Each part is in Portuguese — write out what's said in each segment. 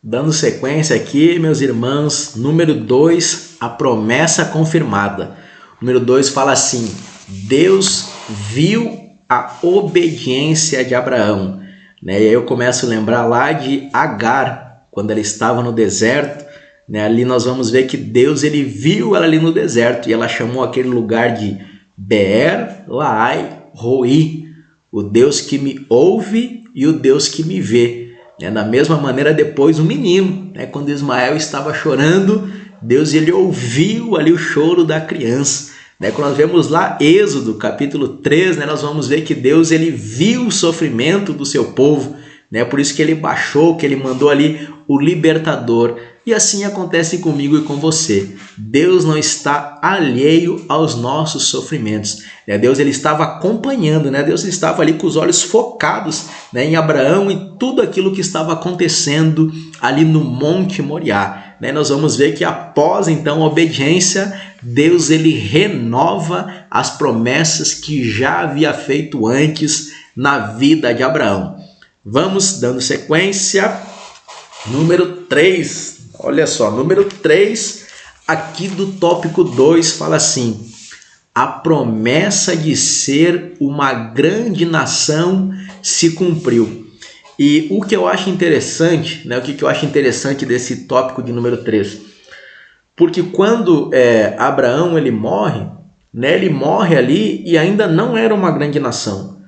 Dando sequência aqui, meus irmãos, número 2, a promessa confirmada. Número 2 fala assim: Deus viu a obediência de Abraão. E aí eu começo a lembrar lá de Agar, quando ela estava no deserto. Ali nós vamos ver que Deus ele viu ela ali no deserto e ela chamou aquele lugar de Beer Lahai Roi, o Deus que me ouve e o Deus que me vê. Da mesma maneira, depois o menino, quando Ismael estava chorando, Deus ele ouviu ali o choro da criança. Quando nós vemos lá Êxodo, capítulo 3, nós vamos ver que Deus ele viu o sofrimento do seu povo, por isso que ele baixou, que ele mandou ali o libertador. E assim acontece comigo e com você. Deus não está alheio aos nossos sofrimentos. Deus ele estava acompanhando, Deus estava ali com os olhos focados em Abraão e tudo aquilo que estava acontecendo ali no Monte Moriá. Nós vamos ver que após então a obediência, Deus ele renova as promessas que já havia feito antes na vida de Abraão. Vamos dando sequência. Número 3. Olha só, número 3, aqui do tópico 2, fala assim: a promessa de ser uma grande nação se cumpriu. E o que eu acho interessante, o que eu acho interessante desse tópico de número 3? Porque quando Abraão ele morre ali e ainda não era uma grande nação.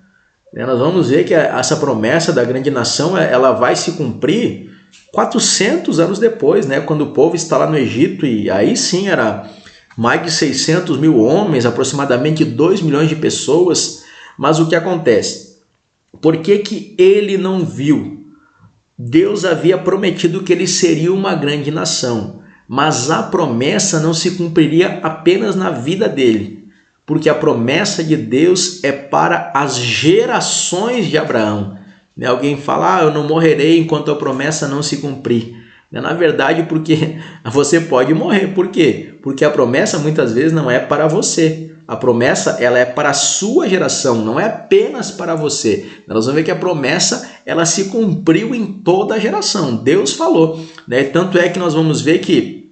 Nós vamos ver que essa promessa da grande nação ela vai se cumprir 400 anos depois, quando o povo está lá no Egito, e aí sim era mais de 600 mil homens, aproximadamente 2 milhões de pessoas. Mas o que acontece? Por que ele não viu? Deus havia prometido que ele seria uma grande nação, mas a promessa não se cumpriria apenas na vida dele, porque a promessa de Deus é para as gerações de Abraão. Alguém fala, eu não morrerei enquanto a promessa não se cumprir. Na verdade, porque você pode morrer. Por quê? Porque a promessa muitas vezes não é para você. A promessa ela é para a sua geração, não é apenas para você. Nós vamos ver que a promessa ela se cumpriu em toda a geração. Deus falou. Tanto é que nós vamos ver que,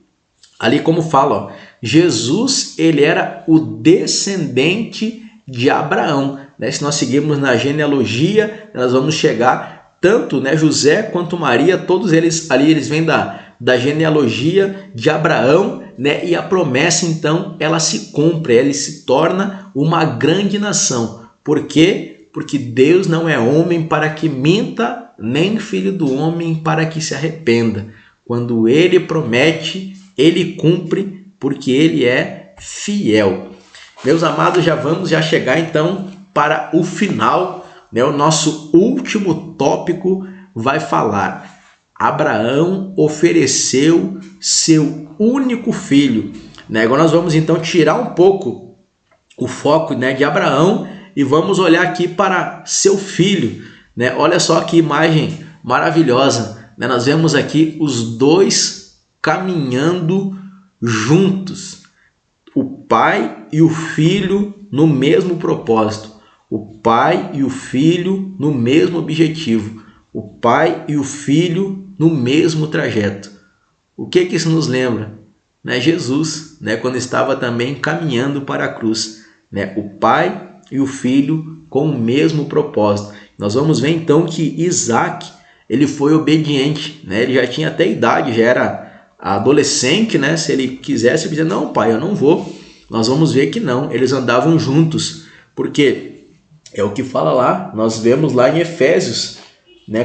ali como fala, Jesus ele era o descendente de Abraão. Se nós seguirmos na genealogia, nós vamos chegar, tanto José quanto Maria, todos eles ali eles vêm da genealogia de Abraão, e a promessa então ela se cumpre, ela se torna uma grande nação. Por quê? Porque Deus não é homem para que minta, nem filho do homem para que se arrependa. Quando ele promete, ele cumpre, porque ele é fiel. Meus amados, vamos chegar então para o final, o nosso último tópico vai falar: Abraão ofereceu seu único filho. Agora nós vamos então tirar um pouco o foco de Abraão e vamos olhar aqui para seu filho. Olha só que imagem maravilhosa. Nós vemos aqui os dois caminhando juntos, o pai e o filho no mesmo propósito. O pai e o filho no mesmo objetivo. O pai e o filho no mesmo trajeto. O que isso nos lembra? Jesus, quando estava também caminhando para a cruz. O pai e o filho com o mesmo propósito. Nós vamos ver então que Isaac ele foi obediente. Ele já tinha até idade, já era adolescente. Se ele quisesse, ele dizia, não pai, eu não vou. Nós vamos ver que não, eles andavam juntos. Porque é o que fala lá, nós vemos lá em Efésios,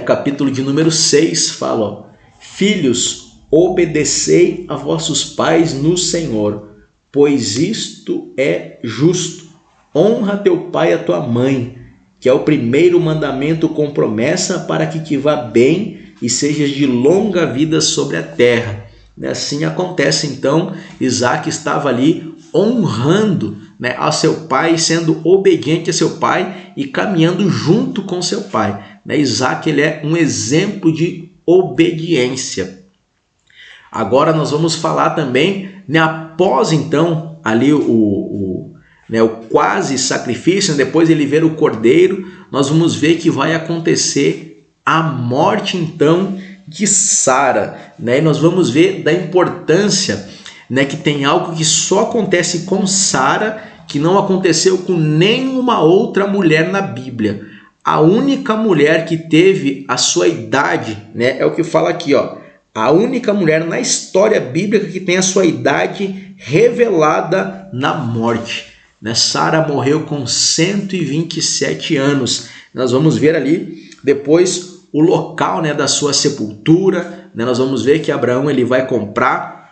capítulo de número 6, fala, filhos, obedecei a vossos pais no Senhor, pois isto é justo. Honra teu pai e a tua mãe, que é o primeiro mandamento com promessa para que te vá bem e sejas de longa vida sobre a terra. Assim acontece então, Isaac estava ali honrando a seu pai, sendo obediente a seu pai e caminhando junto com seu pai. Isaac ele é um exemplo de obediência. Agora nós vamos falar também, após então ali o quase sacrifício, depois ele ver o cordeiro, nós vamos ver que vai acontecer a morte então de Sara, né? E nós vamos ver da importância, né, que tem algo que só acontece com Sara, que não aconteceu com nenhuma outra mulher na Bíblia. A única mulher que teve a sua idade, né, é o que fala aqui, ó, a única mulher na história bíblica que tem a sua idade revelada na morte, né? Sara morreu com 127 anos. Nós vamos ver ali depois o local, né, da sua sepultura, né? Nós vamos ver que Abraão ele vai comprar,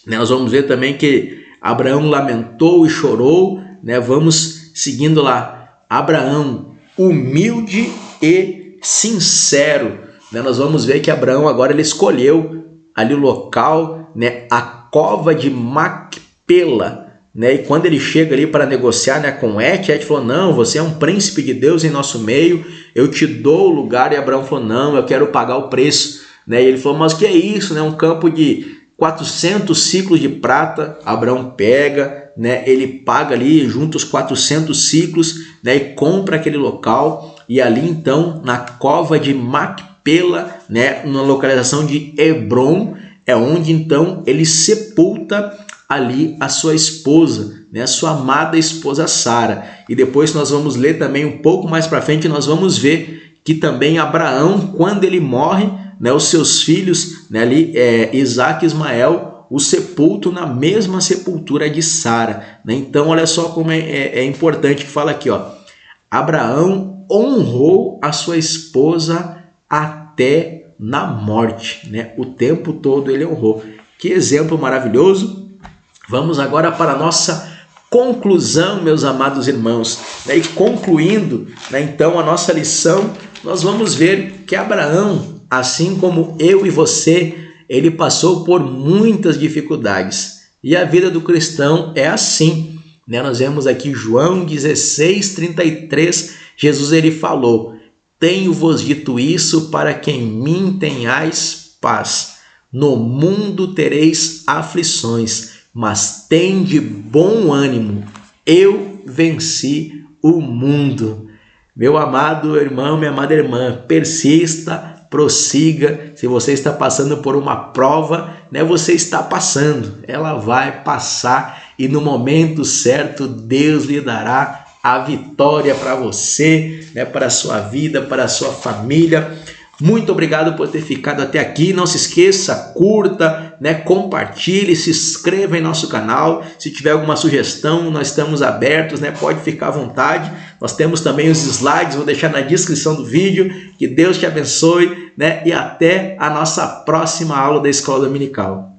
né? Nós vamos ver também que Abraão lamentou e chorou, né? Vamos seguindo lá, Abraão humilde e sincero, né? Nós vamos ver que Abraão agora ele escolheu ali o local, né, a cova de Macpela, né? E quando ele chega ali para negociar, né, com Et falou, não, você é um príncipe de Deus em nosso meio, eu te dou o lugar. E Abraão falou, não, eu quero pagar o preço, né? E ele falou, mas o que é isso, né? Um campo de 400 ciclos de prata. Abraão pega, né? Ele paga ali junto os 400 ciclos, né? E compra aquele local. E ali então, na cova de Macpela, né, na localização de Hebron, é onde então ele sepulta ali a sua esposa, né, a sua amada esposa Sara. E depois nós vamos ler também um pouco mais para frente, nós vamos ver que também Abraão, quando ele morre, né, os seus filhos, né, ali, Isaac e Ismael, o sepultam na mesma sepultura de Sara, né? Então olha só como é importante que fala aqui, ó, Abraão honrou a sua esposa até na morte, né? O tempo todo ele honrou. Que exemplo maravilhoso. Vamos agora para a nossa conclusão, meus amados irmãos, né? E concluindo, né, então a nossa lição, nós vamos ver que Abraão, assim como eu e você, ele passou por muitas dificuldades. E a vida do cristão é assim, né? Nós vemos aqui João 16:33, Jesus ele falou, tenho-vos dito isso para que em mim tenhais paz. No mundo tereis aflições, mas tende bom ânimo. Eu venci o mundo. Meu amado irmão, minha amada irmã, persista, prossiga. Se você está passando por uma prova, né, você está passando. Ela vai passar e no momento certo Deus lhe dará a vitória para você, né, para a sua vida, para a sua família. Muito obrigado por ter ficado até aqui. Não se esqueça, curta, né, compartilhe, se inscreva em nosso canal. Se tiver alguma sugestão, nós estamos abertos, né, pode ficar à vontade. Nós temos também os slides, vou deixar na descrição do vídeo. Que Deus te abençoe, né, e até a nossa próxima aula da Escola Dominical.